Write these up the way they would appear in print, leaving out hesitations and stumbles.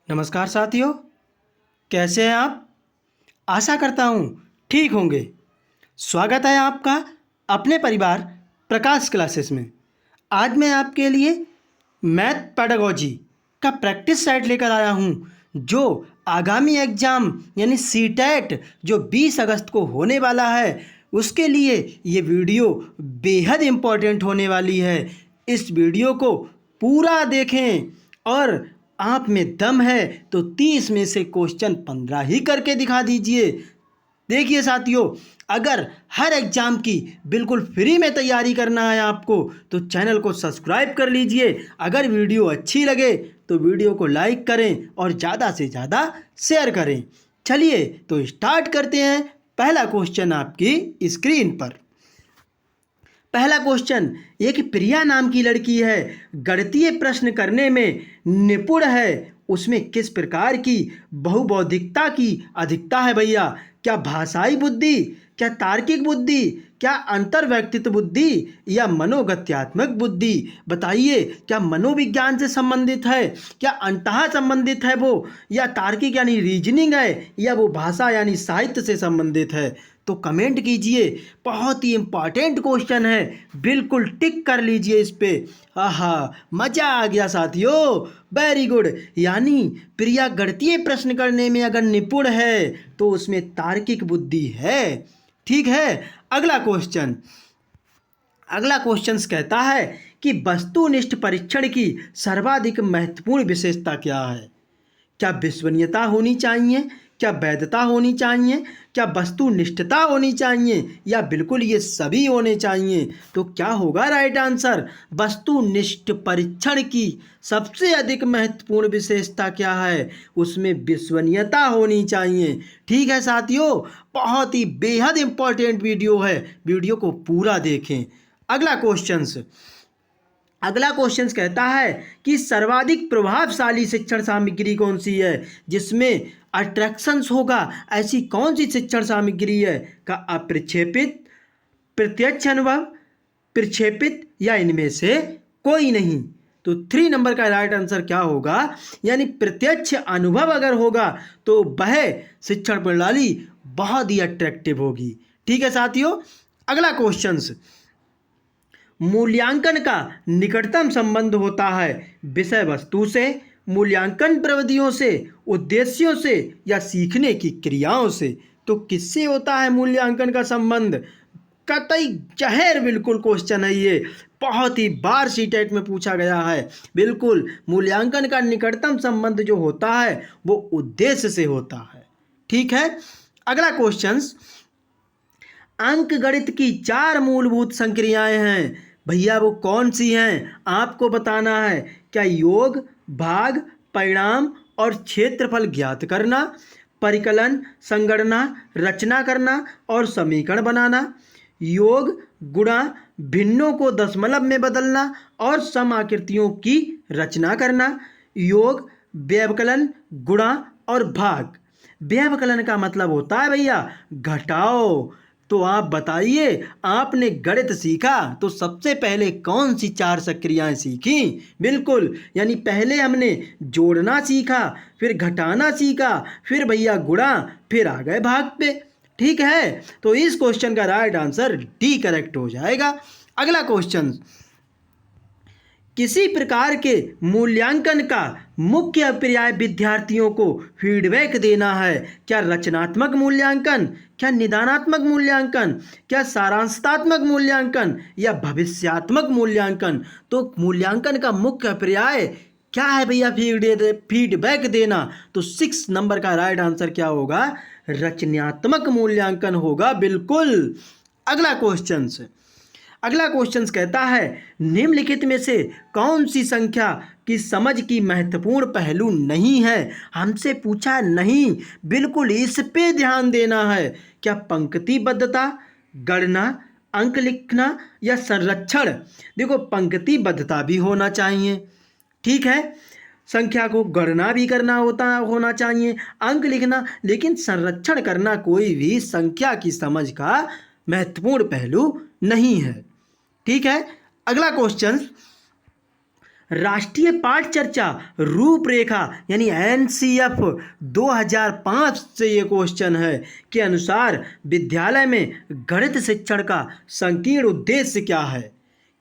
नमस्कार साथियों, कैसे हैं आप? आशा करता हूँ ठीक होंगे। स्वागत है आपका अपने परिवार प्रकाश क्लासेस में। आज मैं आपके लिए मैथ पेडागोजी का प्रैक्टिस सेट लेकर आया हूँ, जो आगामी एग्ज़ाम यानी सीटेट जो 20 अगस्त को होने वाला है, उसके लिए ये वीडियो बेहद इम्पोर्टेंट होने वाली है। इस वीडियो को पूरा देखें और आप में दम है तो 30 में से क्वेश्चन 15 ही करके दिखा दीजिए। देखिए साथियों, अगर हर एग्ज़ाम की बिल्कुल फ्री में तैयारी करना है आपको तो चैनल को सब्सक्राइब कर लीजिए। अगर वीडियो अच्छी लगे तो वीडियो को लाइक करें और ज़्यादा से ज़्यादा शेयर करें। चलिए तो स्टार्ट करते हैं। पहला क्वेश्चन आपकी स्क्रीन पर। पहला क्वेश्चन, एक प्रिया नाम की लड़की है, गणितीय प्रश्न करने में निपुण है, उसमें किस प्रकार की बहुबौद्धिकता की अधिकता है भैया? क्या भाषाई बुद्धि, क्या तार्किक बुद्धि, क्या अंतर व्यक्तित्व बुद्धि या मनोगत्यात्मक बुद्धि? बताइए, क्या मनोविज्ञान से संबंधित है, क्या अंतः संबंधित है वो, या तार्किक यानी रीजनिंग है, या वो भाषा यानी साहित्य से संबंधित है? तो कमेंट कीजिए। बहुत ही इम्पॉर्टेंट क्वेश्चन है, बिल्कुल टिक कर लीजिए इस पे। आहा, मज़ा आ गया साथियों, वेरी गुड। यानी प्रिया गणितीय प्रश्न करने में अगर निपुण है तो उसमें तार्किक बुद्धि है। ठीक है। अगला क्वेश्चन कहता है कि वस्तुनिष्ठ परीक्षण की सर्वाधिक महत्वपूर्ण विशेषता क्या है? क्या विश्वसनीयता होनी चाहिए, क्या वैधता होनी चाहिए, क्या वस्तुनिष्ठता होनी चाहिए, या बिल्कुल ये सभी होने चाहिए? तो क्या होगा राइट आंसर? वस्तुनिष्ठ परीक्षण की सबसे अधिक महत्वपूर्ण विशेषता क्या है? उसमें विश्वसनीयता होनी चाहिए। ठीक है साथियों, बहुत ही बेहद इम्पोर्टेंट वीडियो है, वीडियो को पूरा देखें। अगला क्वेश्चन कहता है कि सर्वाधिक प्रभावशाली शिक्षण सामग्री कौन सी है जिसमें अट्रैक्शंस होगा? ऐसी कौन सी शिक्षण सामग्री है? का अप्रक्षेपित, प्रत्यक्ष अनुभव, प्रक्षेपित, या इनमें से कोई नहीं? तो 3 नंबर का राइट आंसर क्या होगा? यानी प्रत्यक्ष अनुभव अगर होगा तो वह शिक्षण प्रणाली बहुत ही अट्रैक्टिव होगी। ठीक है साथियों। अगला क्वेश्चन, मूल्यांकन का निकटतम संबंध होता है विषय वस्तु से, मूल्यांकन प्रविधियों से, उद्देश्यों से, या सीखने की क्रियाओं से? तो किससे होता है मूल्यांकन का संबंध? कतई जहर बिल्कुल क्वेश्चन है ये, बहुत ही बार सीटेट में पूछा गया है। बिल्कुल, मूल्यांकन का निकटतम संबंध जो होता है वो उद्देश्य से होता है। ठीक है। अगला क्वेश्चन, अंकगणित की 4 मूलभूत संक्रियाएं हैं भैया, वो कौन सी हैं आपको बताना है। क्या योग, भाग, परिणाम और क्षेत्रफल ज्ञात करना, परिकलन, संगणना, रचना करना और समीकरण बनाना, योग, गुणा, भिन्नों को दशमलव में बदलना और समाकृतियों की रचना करना, योग, व्यवकलन, गुणा और भाग। व्यवकलन का मतलब होता है भैया घटाओ। तो आप बताइए, आपने गणित सीखा तो सबसे पहले कौन सी 4 संक्रियाएं सीखी? बिल्कुल, यानी पहले हमने जोड़ना सीखा, फिर घटाना सीखा, फिर भैया गुणा, फिर आ गए भाग पे। ठीक है, तो इस क्वेश्चन का राइट आंसर डी करेक्ट हो जाएगा। अगला क्वेश्चन, किसी प्रकार के मूल्यांकन का मुख्य पर्याय विद्यार्थियों को फीडबैक देना है। क्या रचनात्मक मूल्यांकन, क्या निदानात्मक मूल्यांकन, क्या सारांशात्मक मूल्यांकन, या भविष्यात्मक मूल्यांकन? तो मूल्यांकन का मुख्य पर्याय क्या है भैया? फीडबैक देना। तो 6 नंबर का राइट आंसर क्या होगा? रचनात्मक मूल्यांकन होगा। बिल्कुल। अगला क्वेश्चन कहता है, निम्नलिखित में से कौन सी संख्या की समझ की महत्वपूर्ण पहलू नहीं है? हमसे पूछा नहीं, बिल्कुल इस पे ध्यान देना है। क्या पंक्तिबद्धता, गणना, अंक लिखना, या संरक्षण? देखो, पंक्तिबद्धता भी होना चाहिए, ठीक है, संख्या को गणना भी करना होना चाहिए, अंक लिखना, लेकिन संरक्षण करना कोई भी संख्या की समझ का महत्वपूर्ण पहलू नहीं है। ठीक है। अगला क्वेश्चन, राष्ट्रीय पाठ चर्चा रूपरेखा यानी एनसीएफ 2005 से ये क्वेश्चन है के अनुसार विद्यालय में गणित शिक्षण का संकीर्ण उद्देश्य क्या है?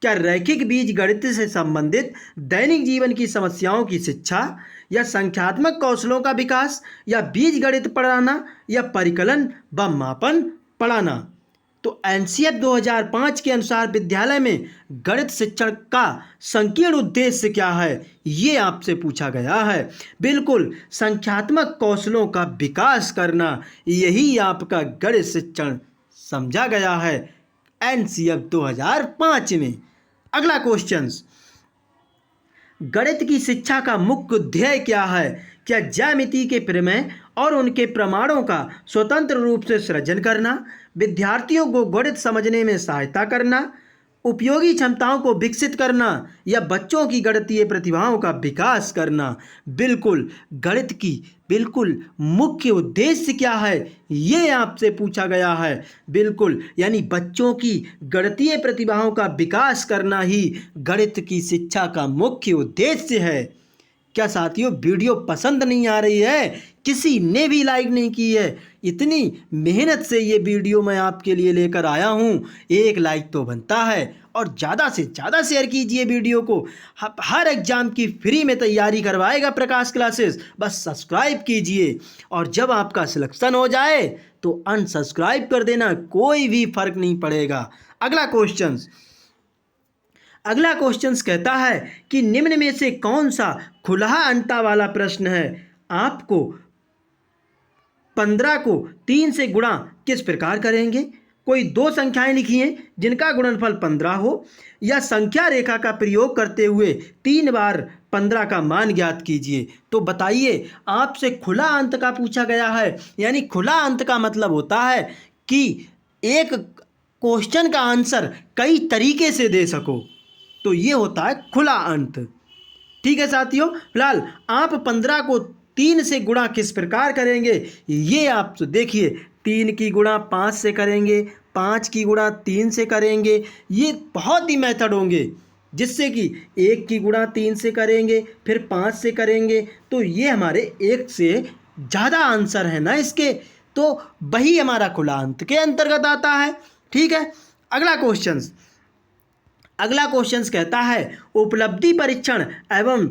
क्या रैखिक बीजगणित से संबंधित दैनिक जीवन की समस्याओं की शिक्षा, या संख्यात्मक कौशलों का विकास, या बीजगणित पढ़ाना, या परिकलन व मापन पढ़ाना? तो एनसीएफ 2005 के अनुसार विद्यालय में गणित शिक्षण का संकीर्ण उद्देश्य क्या है, ये आपसे पूछा गया है। बिल्कुल, संख्यात्मक कौशलों का विकास करना, यही आपका गणित शिक्षण समझा गया है एनसीएफ 2005 में। अगला क्वेश्चन, गणित की शिक्षा का मुख्य ध्येय क्या है? क्या ज्यामिति के प्रमेय और उनके प्रमाणों का स्वतंत्र रूप से सृजन करना, विद्यार्थियों को गणित समझने में सहायता करना, उपयोगी क्षमताओं को विकसित करना, या बच्चों की गणितीय प्रतिभाओं का विकास करना? बिल्कुल, गणित की बिल्कुल मुख्य उद्देश्य क्या है, ये आपसे पूछा गया है। बिल्कुल, यानी बच्चों की गणितीय प्रतिभाओं का विकास करना ही गणित की शिक्षा का मुख्य उद्देश्य है। क्या साथियों, वीडियो पसंद नहीं आ रही है? किसी ने भी लाइक नहीं की है। इतनी मेहनत से ये वीडियो मैं आपके लिए लेकर आया हूँ, एक लाइक तो बनता है। और ज़्यादा से ज़्यादा शेयर कीजिए वीडियो को। हर एग्जाम की फ्री में तैयारी करवाएगा प्रकाश क्लासेस, बस सब्सक्राइब कीजिए। और जब आपका सिलेक्शन हो जाए तो अनसब्सक्राइब कर देना, कोई भी फर्क नहीं पड़ेगा। अगला क्वेश्चन कहता है कि निम्न में से कौन सा खुला अंता वाला प्रश्न है? आपको 15 को 3 से गुणा किस प्रकार करेंगे? कोई दो संख्याएं लिखी हैं जिनका गुणनफल 15 हो, या संख्या रेखा का प्रयोग करते हुए 3 बार 15 का मान ज्ञात कीजिए। तो बताइए, आपसे खुला अंत का पूछा गया है। यानी खुला अंत का मतलब होता है कि एक क्वेश्चन का आंसर कई तरीके से दे सको, तो ये होता है खुला अंत। ठीक है साथियों, फिलहाल आप 15 को 3 से गुणा किस प्रकार करेंगे, ये आप तो देखिए। 3 की गुणा 5 से करेंगे, 5 की गुणा 3 से करेंगे, ये बहुत ही मेथड होंगे। जिससे कि 1 की गुणा 3 से करेंगे, फिर 5 से करेंगे, तो ये हमारे 1 से ज़्यादा आंसर है ना इसके, तो वही हमारा खुला अंत के अंतर्गत आता है। ठीक है, अगला क्वेश्चन कहता है उपलब्धि परीक्षण एवं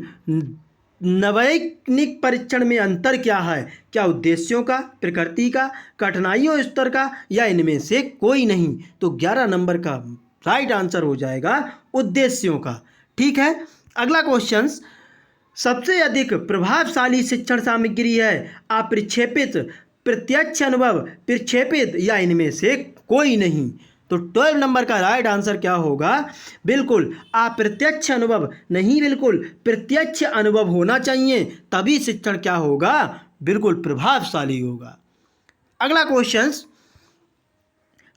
नवैज्ञानिक परीक्षण में अंतर क्या है? क्या उद्देश्यों का, प्रकृति का, कठिनाइयों स्तर का, या इनमें से कोई नहीं? तो 11 नंबर का राइट आंसर हो जाएगा उद्देश्यों का। ठीक है, अगला क्वेश्चन, सबसे अधिक प्रभावशाली शिक्षण सामग्री है अप्रक्षेपित, प्रत्यक्ष अनुभव, प्रक्षेपित, या इनमें से कोई नहीं? तो 12 नंबर का राइट आंसर क्या होगा? बिल्कुल अप्रत्यक्ष अनुभव नहीं, बिल्कुल प्रत्यक्ष अनुभव होना चाहिए, तभी शिक्षण क्या होगा? बिल्कुल प्रभावशाली होगा। अगला क्वेश्चन,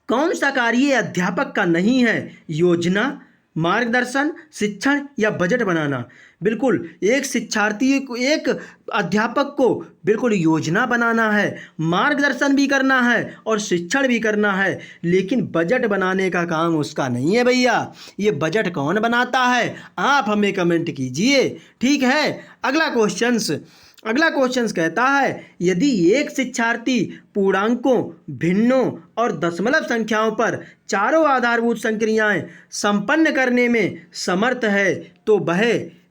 कौन सा कार्य अध्यापक का नहीं है? योजना, मार्गदर्शन, शिक्षण, या बजट बनाना? बिल्कुल, एक शिक्षार्थी को, एक अध्यापक को बिल्कुल योजना बनाना है, मार्गदर्शन भी करना है और शिक्षण भी करना है, लेकिन बजट बनाने का काम उसका नहीं है भैया। ये बजट कौन बनाता है? आप हमें कमेंट कीजिए। ठीक है, अगला क्वेश्चन कहता है यदि एक शिक्षार्थी पूर्णांकों, भिन्नों और दशमलव संख्याओं पर चारों आधारभूत संक्रियाएं संपन्न करने में समर्थ है, तो वह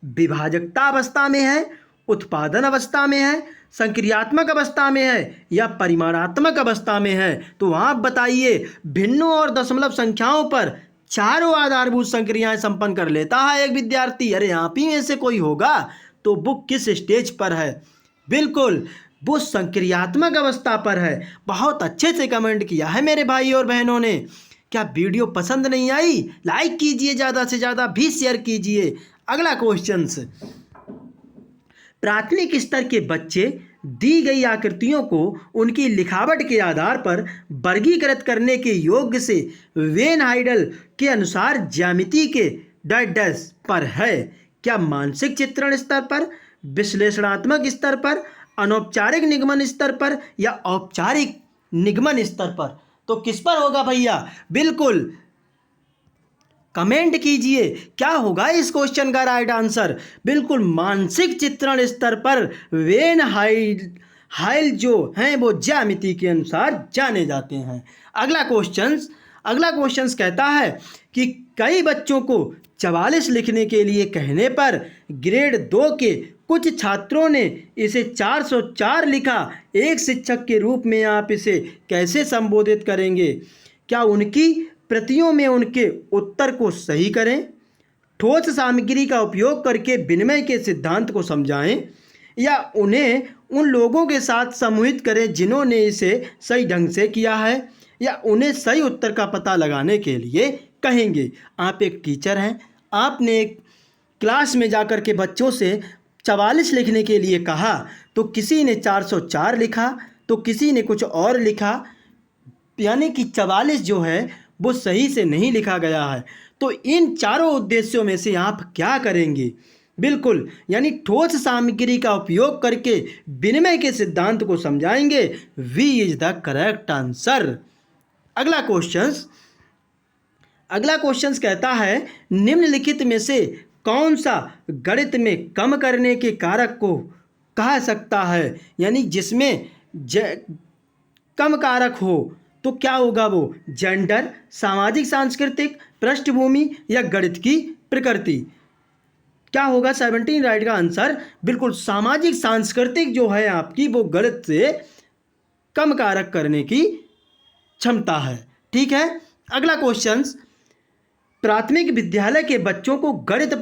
विभाजकता अवस्था में है, उत्पादन अवस्था में है, संक्रियात्मक अवस्था में है, या परिमाणात्मक अवस्था में है? तो आप बताइए, भिन्नों और दशमलव संख्याओं पर चारों आधारभूत संक्रियाएं संपन्न कर लेता है एक विद्यार्थी, अरे आप ही में से कोई होगा, तो वो किस स्टेज पर है? बिल्कुल वो संक्रियात्मक अवस्था पर है। बहुत अच्छे से कमेंट किया है मेरे भाई और बहनों ने। क्या वीडियो पसंद नहीं आई? लाइक कीजिए, ज़्यादा से ज़्यादा भी शेयर कीजिए। अगला क्वेश्चन, प्राथमिक स्तर के बच्चे दी गई आकृतियों को उनकी लिखावट के आधार पर वर्गीकृत करने के योग्य से वेन हाइडल के अनुसार ज्यामिति के डैश पर है। क्या मानसिक चित्रण स्तर पर, विश्लेषणात्मक स्तर पर, अनौपचारिक निगमन स्तर पर, या औपचारिक निगमन स्तर पर? तो किस पर होगा भैया? बिल्कुल कमेंट कीजिए क्या होगा इस क्वेश्चन का राइट आंसर। बिल्कुल मानसिक चित्रण स्तर पर वेन हाइल जो हैं वो ज्यामिति के अनुसार जाने जाते हैं। अगला क्वेश्चंस कहता है कि कई बच्चों को 44 लिखने के लिए कहने पर ग्रेड 2 के कुछ छात्रों ने इसे 404 लिखा। एक शिक्षक के रूप में आप इसे कैसे संबोधित करेंगे? क्या उनकी प्रतियों में उनके उत्तर को सही करें, ठोस सामग्री का उपयोग करके विनिमय के सिद्धांत को समझाएं, या उन्हें उन लोगों के साथ समूहित करें जिन्होंने इसे सही ढंग से किया है, या उन्हें सही उत्तर का पता लगाने के लिए कहेंगे? आप एक टीचर हैं, आपने एक क्लास में जाकर के बच्चों से 44 लिखने के लिए कहा, तो किसी ने 404 लिखा तो किसी ने कुछ और लिखा, यानी कि 44 जो है वो सही से नहीं लिखा गया है। तो इन चारों उद्देश्यों में से आप क्या करेंगे? बिल्कुल, यानी ठोस सामग्री का उपयोग करके विनिमय के सिद्धांत को समझाएंगे। B is the correct answer. अगला क्वेश्चंस कहता है निम्नलिखित में से कौन सा गणित में कम करने के कारक को कहा सकता है, यानी जिसमें कम कारक हो तो क्या होगा वो? जेंडर, सामाजिक सांस्कृतिक पृष्ठभूमि, या गणित की प्रकृति? क्या होगा 17 राइट का आंसर? बिल्कुल सामाजिक सांस्कृतिक जो है आपकी वो गणित से कम कारक करने की क्षमता है। ठीक है। अगला क्वेश्चंस, प्राथमिक विद्यालय के बच्चों को गणित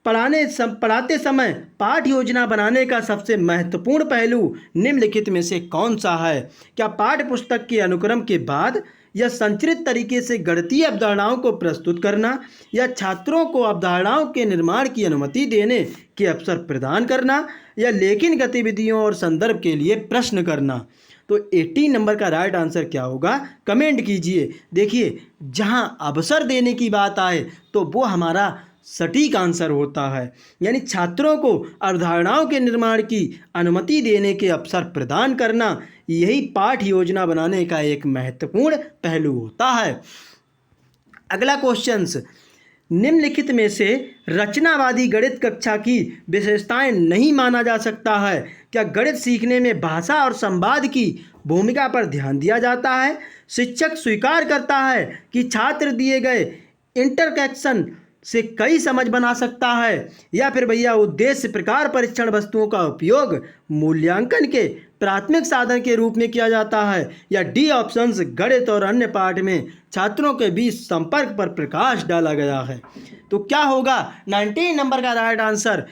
पढ़ाते समय पाठ योजना बनाने का सबसे महत्वपूर्ण पहलू निम्नलिखित में से कौन सा है? क्या पाठ्य पुस्तक के अनुक्रम के बाद, या संरचित तरीके से गणितीय अवधारणाओं को प्रस्तुत करना, या छात्रों को अवधारणाओं के निर्माण की अनुमति देने के अवसर प्रदान करना, या लेखन गतिविधियों और संदर्भ के लिए प्रश्न करना? तो 18 नंबर का राइट आंसर क्या होगा? कमेंट कीजिए। देखिए, जहां अवसर देने की बात आए तो वो हमारा सटीक आंसर होता है, यानी छात्रों को अवधारणाओं के निर्माण की अनुमति देने के अवसर प्रदान करना, यही पाठ योजना बनाने का एक महत्वपूर्ण पहलू होता है। अगला क्वेश्चंस, निम्नलिखित में से रचनावादी गणित कक्षा की विशेषताएं नहीं माना जा सकता है? क्या गणित सीखने में भाषा और संवाद की भूमिका पर ध्यान दिया जाता है? शिक्षक स्वीकार करता है कि छात्र दिए गए इंटरकैक्शन से कई समझ बना सकता है? या फिर भैया उद्देश्य प्रकार परीक्षण वस्तुओं का उपयोग मूल्यांकन के प्राथमिक साधन के रूप में किया जाता है? या डी ऑप्शंस गणित और अन्य पाठ में छात्रों के बीच संपर्क पर प्रकाश डाला गया है? तो क्या होगा 19 नंबर का राइट आंसर?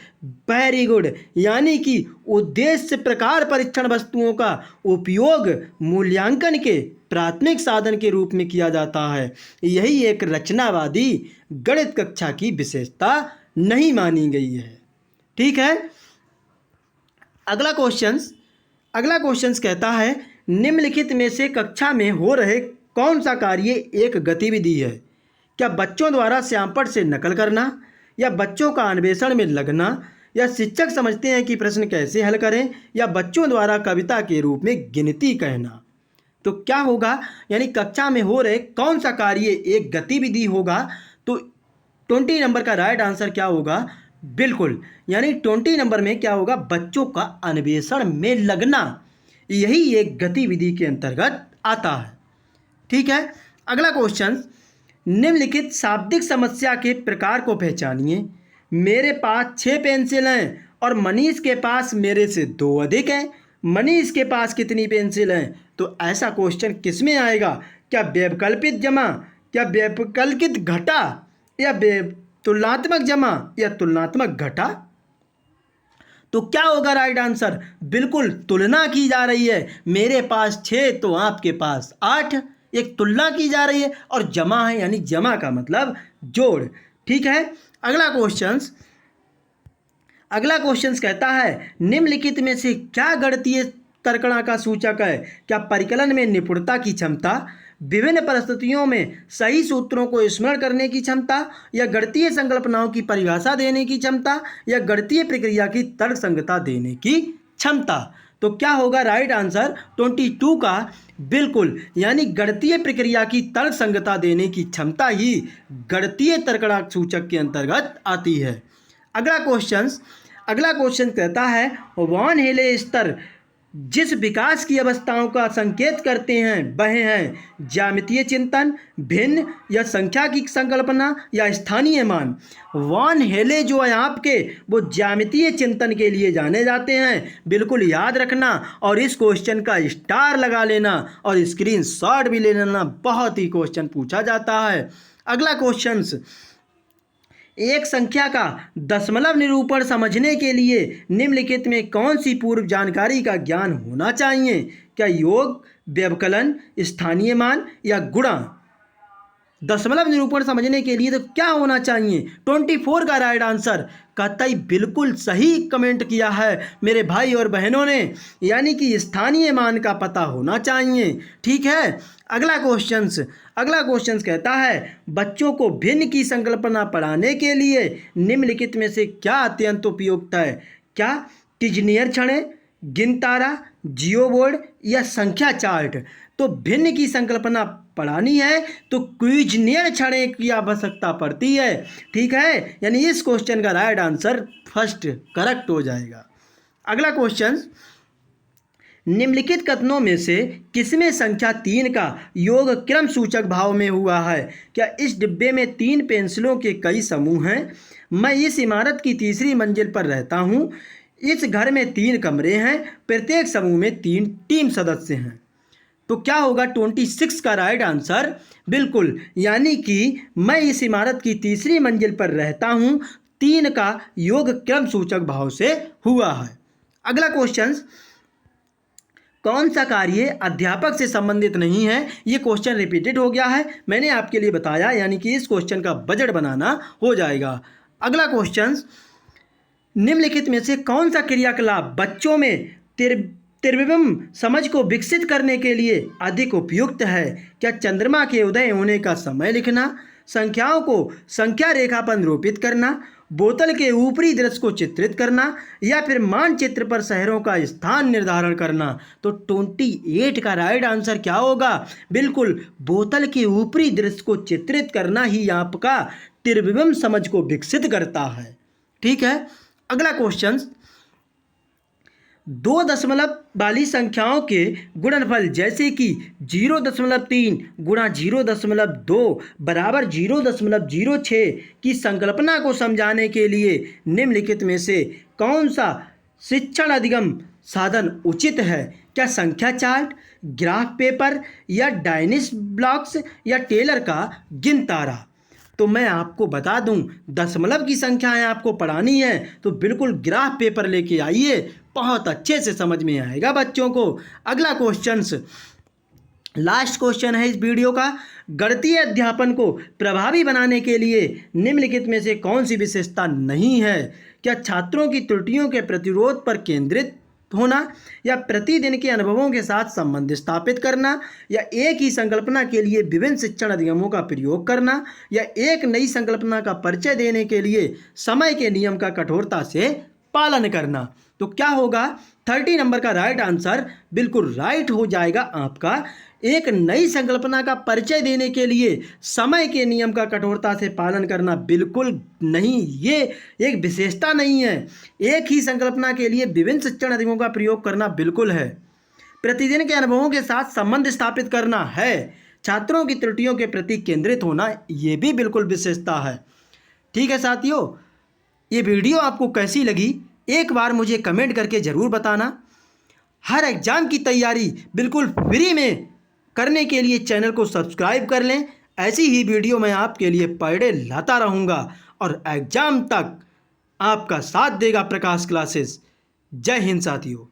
वेरी गुड, यानी कि उद्देश्य प्रकार परीक्षण वस्तुओं का उपयोग मूल्यांकन के प्राथमिक साधन के रूप में किया जाता है। यही एक रचनावादी गणित कक्षा की विशेषता नहीं मानी गई है। ठीक है। अगला क्वेश्चंस कहता है निम्नलिखित में से कक्षा में हो रहे कौन सा कार्य एक गतिविधि है? क्या बच्चों द्वारा श्यामपट्ट से नकल करना, या बच्चों का अन्वेषण में लगना, या शिक्षक समझते हैं कि प्रश्न कैसे हल करें, या बच्चों द्वारा कविता के रूप में गिनती कहना? तो क्या होगा, यानी कक्षा में हो रहे कौन सा कार्य एक गतिविधि होगा? तो 20 नंबर का राइट आंसर क्या होगा? बिल्कुल, यानी 20 नंबर में क्या होगा? बच्चों का अन्वेषण में लगना, यही एक गतिविधि के अंतर्गत आता है। ठीक है। अगला क्वेश्चन, निम्नलिखित शाब्दिक समस्या के प्रकार को पहचानिए। मेरे पास 6 पेंसिल हैं और मनीष के पास मेरे से 2 अधिक हैं। मनीष के पास कितनी पेंसिल हैं? तो ऐसा क्वेश्चन किस में आएगा? क्या वैकल्पिक जमा, क्या वैकल्पिक घटा, या तुलनात्मक जमा, या तुलनात्मक घटा? तो क्या होगा राइट आंसर? बिल्कुल तुलना की जा रही है। मेरे पास 6 तो आपके पास 8, एक तुलना की जा रही है, और जमा है यानी जमा का मतलब जोड़। ठीक है। अगला क्वेश्चंस कहता है निम्नलिखित में से क्या गणितीय तर्कणा का सूचक है? क्या परिकलन में निपुणता की क्षमता, विभिन्न परिस्थितियों में सही सूत्रों को स्मरण करने की क्षमता, या गणितीय संकल्पनाओं की परिभाषा देने की क्षमता, या गणितीय प्रक्रिया की तर्क संगतता देने की क्षमता? तो क्या होगा राइट आंसर 22 का बिल्कुल, यानी गणितीय प्रक्रिया की तर्क संगतता देने की क्षमता ही गणितीय तर्कणार्थ सूचक के अंतर्गत आती है। अगला क्वेश्चन कहता है वॉन हेले स्तर जिस विकास की अवस्थाओं का संकेत करते हैं वह हैं ज्यामितीय चिंतन, भिन्न या संख्या की संकल्पना या स्थानीय मान। वॉन हेले जो है आपके वो ज्यामितीय चिंतन के लिए जाने जाते हैं, बिल्कुल याद रखना और इस क्वेश्चन का स्टार लगा लेना और स्क्रीनशॉट भी ले लेना, बहुत ही क्वेश्चन पूछा जाता है। अगला क्वेश्चन, एक संख्या का दशमलव निरूपण समझने के लिए निम्नलिखित में कौन सी पूर्व जानकारी का ज्ञान होना चाहिए? क्या योग, व्यवकलन, स्थानीय मान या गुणा? दशमलव निरूपण समझने के लिए तो क्या होना चाहिए? 24 का राइट आंसर कतई बिल्कुल सही कमेंट किया है मेरे भाई और बहनों ने, यानी कि स्थानीय मान का पता होना चाहिए। ठीक है, अगला क्वेश्चन कहता है बच्चों को भिन्न की संकल्पना पढ़ाने के लिए निम्नलिखित में से क्या अत्यंत उपयुक्त है? क्या किजनियर छड़े, गिनतारा, जियो बोर्ड या संख्या चार्ट? तो भिन्न की संकल्पना पढ़ानी है तो क्विजनियर छड़े की आवश्यकता पड़ती है। ठीक है, यानी इस क्वेश्चन का राइट आंसर फर्स्ट करेक्ट हो जाएगा। अगला क्वेश्चन, निम्नलिखित कथनों में से किसमें संख्या 3 का योग क्रम सूचक भाव में हुआ है? क्या इस डिब्बे में 3 पेंसिलों के कई समूह हैं? मैं इस इमारत की तीसरी मंजिल पर रहता हूँ। इस घर में 3 कमरे हैं, प्रत्येक समूह में 3 टीम सदस्य हैं। तो क्या होगा 26 का राइट आंसर बिल्कुल, यानी कि मैं इस इमारत की तीसरी मंजिल पर रहता हूँ 3 का योग क्रम सूचक भाव से हुआ है। अगला क्वेश्चन, कौन सा कार्य अध्यापक से संबंधित नहीं है? ये क्वेश्चन रिपीटेड हो गया है, मैंने आपके लिए बताया, यानी कि इस क्वेश्चन का बजट बनाना हो जाएगा। अगला क्वेश्चन, निम्नलिखित में से कौन सा क्रियाकलाप बच्चों में त्रिविम समझ को विकसित करने के लिए अधिक उपयुक्त है? क्या चंद्रमा के उदय होने का समय लिखना, संख्याओं को संख्या रेखा पर निरूपित करना, बोतल के ऊपरी दृश्य को चित्रित करना या फिर मानचित्र पर शहरों का स्थान निर्धारण करना? तो 28 का राइट आंसर क्या होगा? बिल्कुल, बोतल के ऊपरी दृश्य को चित्रित करना ही आपका त्रिविम समझ को विकसित करता है। ठीक है, अगला क्वेश्चन, 2 दशमलव वाली संख्याओं के गुणनफल जैसे कि 0.3 गुणा 0.2 बराबर 0.06 की संकल्पना को समझाने के लिए निम्नलिखित में से कौन सा शिक्षण अधिगम साधन उचित है? क्या संख्या चार्ट, ग्राफ पेपर या डायनिस ब्लॉक्स या टेलर का गिनतारा? तो मैं आपको बता दूं, दशमलव की संख्याएं आपको पढ़ानी है तो बिल्कुल ग्राफ पेपर लेके आइए, बहुत अच्छे से समझ में आएगा बच्चों को। अगला क्वेश्चन, लास्ट क्वेश्चन है इस वीडियो का, गणितीय अध्यापन को प्रभावी बनाने के लिए निम्नलिखित में से कौन सी विशेषता नहीं है? क्या छात्रों की त्रुटियों के प्रतिरोध पर केंद्रित होना या प्रतिदिन के अनुभवों के साथ संबंध स्थापित करना या एक ही संकल्पना के लिए विभिन्न शिक्षण अधिगमों का प्रयोग करना या एक नई संकल्पना का परिचय देने के लिए समय के नियम का कठोरता से पालन करना? तो क्या होगा 30 नंबर का राइट आंसर बिल्कुल राइट हो जाएगा आपका, एक नई संकल्पना का परिचय देने के लिए समय के नियम का कठोरता से पालन करना बिल्कुल नहीं, ये एक विशेषता नहीं है। एक ही संकल्पना के लिए विभिन्न शिक्षण अधिगमों का प्रयोग करना बिल्कुल है। प्रतिदिन के अनुभवों के साथ संबंध स्थापित करना है। छात्रों की त्रुटियों के प्रति केंद्रित होना, ये भी बिल्कुल विशेषता है। ठीक है साथियों, ये वीडियो आपको कैसी लगी एक बार मुझे कमेंट करके ज़रूर बताना। हर एग्ज़ाम की तैयारी बिल्कुल फ्री में करने के लिए चैनल को सब्सक्राइब कर लें। ऐसी ही वीडियो मैं आपके लिए पर डे लाता रहूँगा और एग्ज़ाम तक आपका साथ देगा प्रकाश क्लासेस। जय हिंद साथियों।